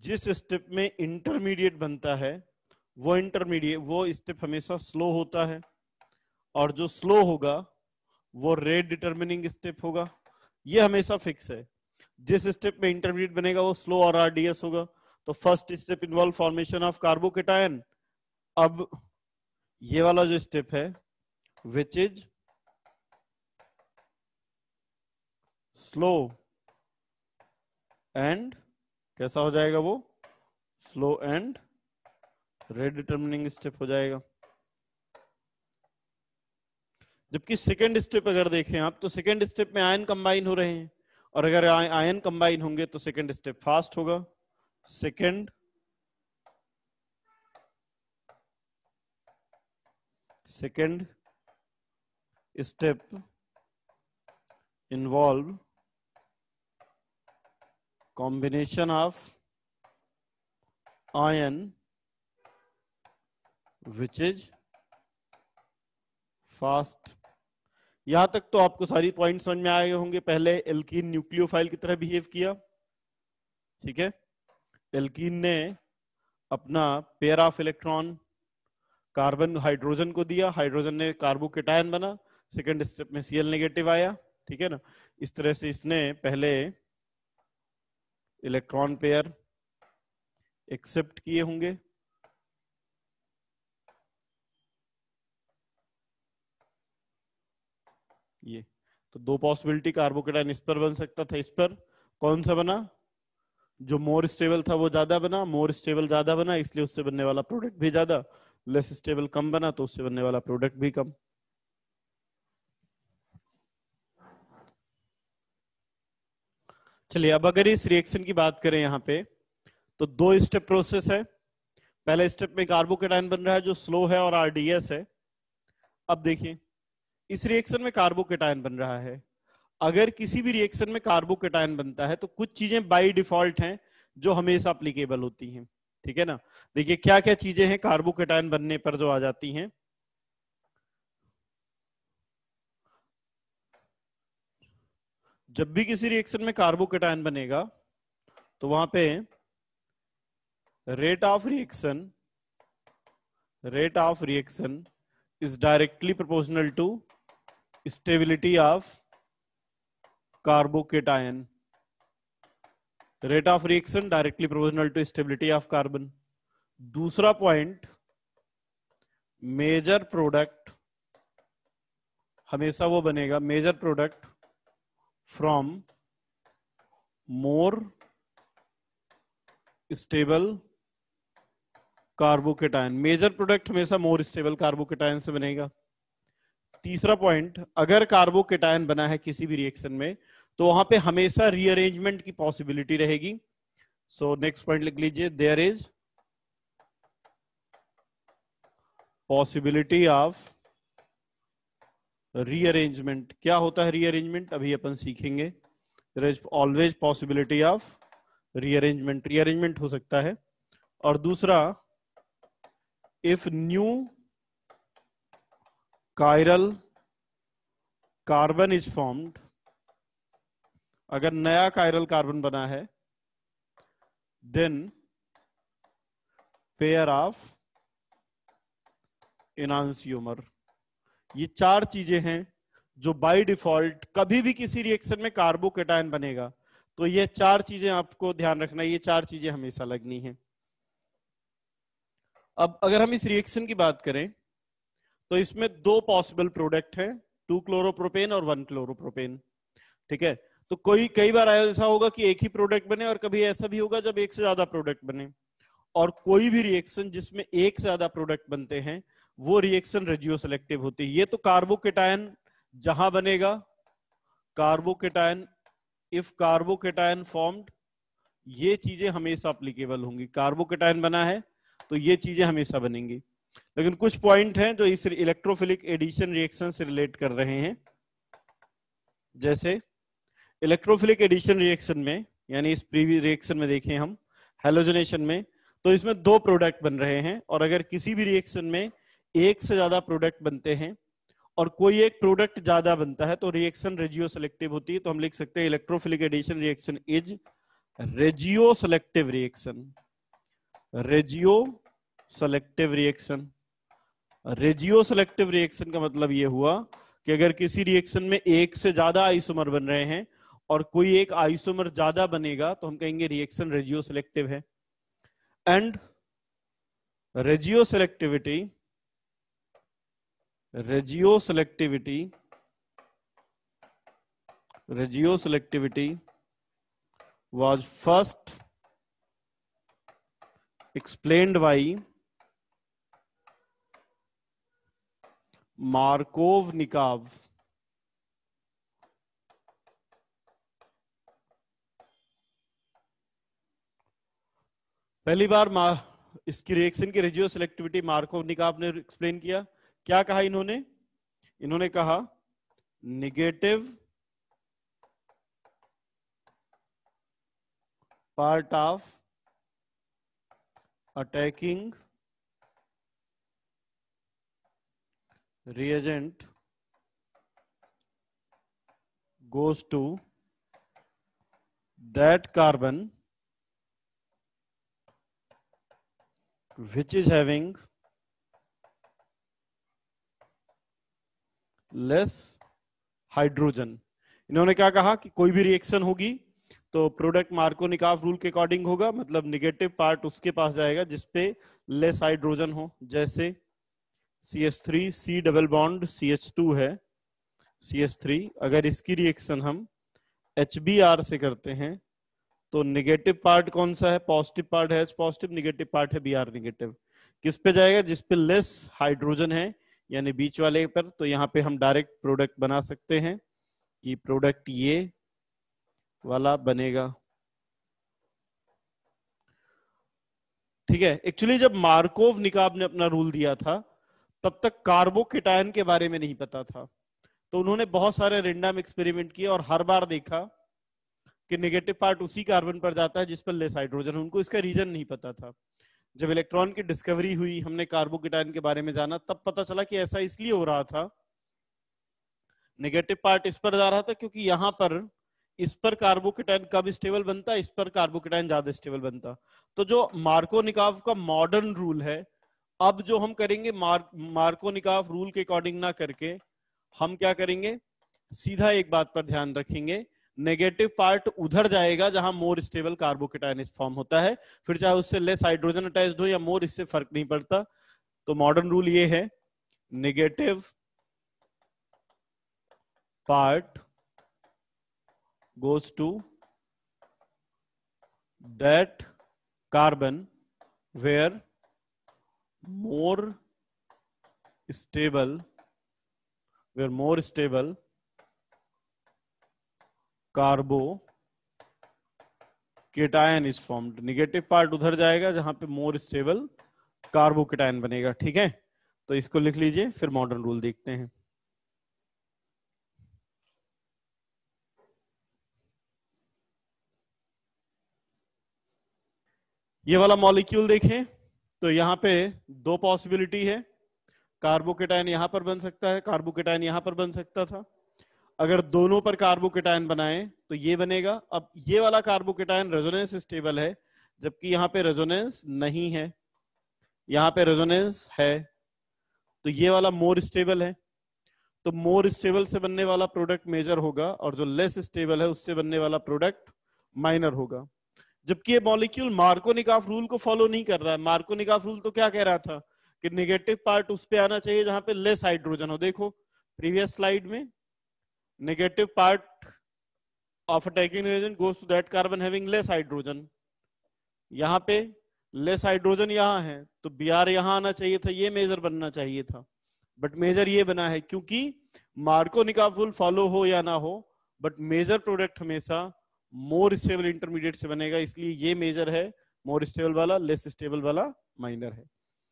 जिस स्टेप में इंटरमीडिएट बनता है वो स्टेप हमेशा स्लो होता है, और जो स्लो होगा वो रेट डिटर्मिनिंग स्टेप होगा। ये हमेशा फिक्स है, जिस स्टेप में इंटरमीडिएट बनेगा वो स्लो और आरडीएस होगा। तो first step involve formation of carbocation. अब ये वाला जो स्टेप है विच इज स्लो एंड, कैसा हो जाएगा वो? Slow and rate determining step हो जाएगा। जबकि सेकेंड स्टेप अगर देखें आप, तो सेकेंड स्टेप में आयन कंबाइन हो रहे हैं, और अगर आयन कंबाइन होंगे तो सेकेंड स्टेप फास्ट होगा। Second step involve combination of ion which is fast. यहां तक तो आपको सारी पॉइंट समझ में आए होंगे। पहले एल्कीन न्यूक्लियोफाइल की तरह बिहेव किया, ठीक है, एल्कीन ने अपना pair of electron carbon hydrogen को दिया, हाइड्रोजन ने कार्बोकेटायन बना, सेकेंड स्टेप में Cl नेगेटिव आया, ठीक है ना। इस तरह से इसने पहले इलेक्ट्रॉन पेयर एक्सेप्ट किए होंगे, ये तो दो पॉसिबिलिटी, कार्बोकेटायन इस पर बन सकता था, इस पर। कौन सा बना? जो मोर स्टेबल था वो ज्यादा बना, मोर स्टेबल ज्यादा बना, इसलिए उससे बनने वाला प्रोडक्ट भी ज्यादा। लेस स्टेबल कम बना, तो उससे बनने वाला प्रोडक्ट भी कम। चलिए, अब अगर इस रिएक्शन की बात करें यहां पे, तो 2 स्टेप प्रोसेस है। पहले स्टेप में कार्बोकेटायन बन रहा है जो स्लो है और आरडीएस है। अब देखिए, इस रिएक्शन में कार्बोकेटायन बन रहा है। अगर किसी भी रिएक्शन में कार्बोकेटायन बनता है तो कुछ चीजें बाय डिफॉल्ट हैं जो हमेशा एप्लीकेबल होती हैं, ठीक है ना। देखिए क्या क्या चीजें हैं कार्बोकेटायन बनने पर जो आ जाती हैं। जब भी किसी रिएक्शन में कार्बोकेटायन बनेगा तो वहां पे rate of reaction is directly proportional to stability of carbocation. Rate of reaction directly proportional to stability of carbon. दूसरा पॉइंट, मेजर प्रोडक्ट हमेशा वो बनेगा, major product from more stable carbocation. Major product हमेशा more stable carbocation से बनेगा। तीसरा point, अगर carbocation बना है किसी भी रिएक्शन में तो वहां पे हमेशा रीअरेंजमेंट की पॉसिबिलिटी रहेगी। सो नेक्स्ट पॉइंट लिख लीजिए, there is possibility of rearrangement. क्या होता है रीअरेंजमेंट, अभी अपन सीखेंगे। There is always possibility of rearrangement, rearrangement हो सकता है। और दूसरा, if new chiral carbon is formed, अगर नया कायरल कार्बन बना है, देन पेयर ऑफ एनांसियोमर। ये 4 चीजें हैं जो बाय डिफॉल्ट कभी भी किसी रिएक्शन में कार्बोकेटायन बनेगा तो ये 4 चीजें आपको ध्यान रखना, ये 4 चीजें हमेशा लगनी है। अब अगर हम इस रिएक्शन की बात करें तो इसमें 2 पॉसिबल प्रोडक्ट हैं, 2 क्लोरोप्रोपेन और 1 क्लोरोप्रोपेन, ठीक है। तो कई बार ऐसा होगा कि एक ही प्रोडक्ट बने, और कभी ऐसा भी होगा जब एक से ज्यादा प्रोडक्ट बने। और कोई भी रिएक्शन जिसमें एक से ज्यादा प्रोडक्ट बनते हैं वो रिएक्शन रेजियो सेलेक्टिव होती है। ये तो कार्बोकेटायन जहां बनेगा, कार्बोकेटायन, इफ कार्बोकेटायन फॉर्म्ड, ये चीजें हमेशा अप्लीकेबल होंगी। कार्बोकेटायन बना है तो ये चीजें हमेशा बनेंगी। लेकिन कुछ पॉइंट हैं जो इस इलेक्ट्रोफिलिक एडिशन रिएक्शन से रिलेट कर रहे हैं। जैसे इलेक्ट्रोफिलिक एडिशन रिएक्शन में, यानी इस प्रीवियस रिएक्शन में देखें हम हैलोजनेशन में, तो इसमें दो प्रोडक्ट बन रहे हैं। और अगर किसी भी रिएक्शन में एक से ज्यादा प्रोडक्ट बनते हैं और कोई एक प्रोडक्ट ज्यादा बनता है तो रिएक्शन रेजियो सेलेक्टिव होती है। तो हम लिख सकते हैं electrophilic addition reaction is regioselective reaction. Regioselective reaction, regioselective reaction का मतलब यह हुआ कि अगर किसी रिएक्शन में एक से ज्यादा आइसोमर बन रहे हैं और कोई एक आइसोमर ज्यादा बनेगा तो हम कहेंगे रिएक्शन रेजियो सेलेक्टिव है। And regioselectivity was first explained by Markovnikov। पहली बार इसकी रिएक्शन की रेजियो सेलेक्टिविटी मार्कोवनिकॉव ने एक्सप्लेन किया। क्या कहा इन्होंने कहा negative part of attacking reagent goes to that carbon which is having less hydrogen. इन्होंने क्या कहा कि कोई भी रिएक्शन होगी तो प्रोडक्ट मार्कोनिकॉव रूल के अकॉर्डिंग होगा, मतलब निगेटिव पार्ट उसके पास जाएगा जिसपे लेस हाइड्रोजन हो। जैसे CH3 C double bond CH2 है CH3, अगर इसकी रिएक्शन हम HBr से करते हैं तो निगेटिव पार्ट कौन सा है? पॉजिटिव पार्ट है H पॉजिटिव, निगेटिव पार्ट है Br निगेटिव। किस पे जाएगा? जिस पे लेस हाइड्रोजन है, यानी बीच वाले पर। तो यहाँ पे हम डायरेक्ट प्रोडक्ट बना सकते हैं कि प्रोडक्ट ये वाला बनेगा। ठीक है। एक्चुअली जब मार्कोवनिकॉव ने अपना रूल दिया था तब तक कार्बोकेटायन के बारे में नहीं पता था, तो उन्होंने बहुत सारे रैंडम एक्सपेरिमेंट किए और हर बार देखा कि नेगेटिव पार्ट उसी कार्बन पर जाता है जिस पर लेस हाइड्रोजन। उनको इसका रीजन नहीं पता था। जब इलेक्ट्रॉन की डिस्कवरी हुई, हमने कार्बोकेटायन के बारे में जाना, तब पता चला कि ऐसा इसलिए हो रहा था, नेगेटिव पार्ट इस पर जा रहा था क्योंकि यहां पर इस पर कार्बोकेटायन कब स्टेबल बनता, इस पर कार्बोकेटायन ज्यादा स्टेबल बनता। तो जो मार्कोनिकॉव का मॉडर्न रूल है, अब जो हम करेंगे मार्कोनिकॉव रूल के अकॉर्डिंग ना करके हम क्या करेंगे, सीधा एक बात पर ध्यान रखेंगे, नेगेटिव पार्ट उधर जाएगा जहां मोर स्टेबल कार्बोकेटायन फॉर्म होता है। फिर चाहे उससे लेस हाइड्रोजन अटैच्ड हो या मोर, इससे फर्क नहीं पड़ता। तो मॉडर्न रूल ये है, negative part goes to that carbon where more stable carbocation is formed. Negative part उधर जाएगा जहां पे मोर स्टेबल कार्बोकेटायन बनेगा। ठीक है, तो इसको लिख लीजिए, फिर मॉडर्न रूल देखते हैं। ये वाला मॉलिक्यूल देखें तो यहाँ पे दो पॉसिबिलिटी है, कार्बोकेटायन यहां पर बन सकता है, कार्बोकेटायन यहां पर बन सकता था। अगर दोनों पर कार्बोकेटायन बनाए तो ये बनेगा। अब ये वाला कार्बोकेटायन रेजोनेंस स्टेबल है, जबकि यहाँ पे रेजोनेंस नहीं है, यहाँ पे रेजोनेंस है, तो ये वाला मोर स्टेबल है। तो मोर स्टेबल से बनने वाला प्रोडक्ट मेजर होगा और जो लेस स्टेबल है उससे बनने वाला प्रोडक्ट माइनर होगा। जबकि ये मॉलिक्यूल मार्कोनिकॉव रूल को फॉलो नहीं कर रहा है। मार्कोनिकॉव रूल तो क्या कह रहा था कि नेगेटिव पार्ट उस पे आना चाहिए जहां पे लेस हाइड्रोजन हो। देखो प्रीवियस स्लाइड में negative part of attacking reagent goes to that carbon having less hydrogen. यहाँ पे लेस हाइड्रोजन यहाँ है तो Br यहाँ आना चाहिए था, ये मेजर बनना चाहिए था, बट मेजर ये बना है क्योंकि मार्कोनिकॉफ रूल फॉलो हो या ना हो, बट मेजर प्रोडक्ट हमेशा मोर स्टेबल इंटरमीडिएट से बनेगा, इसलिए ये मेजर है मोर स्टेबल वाला, लेस स्टेबल वाला माइनर है।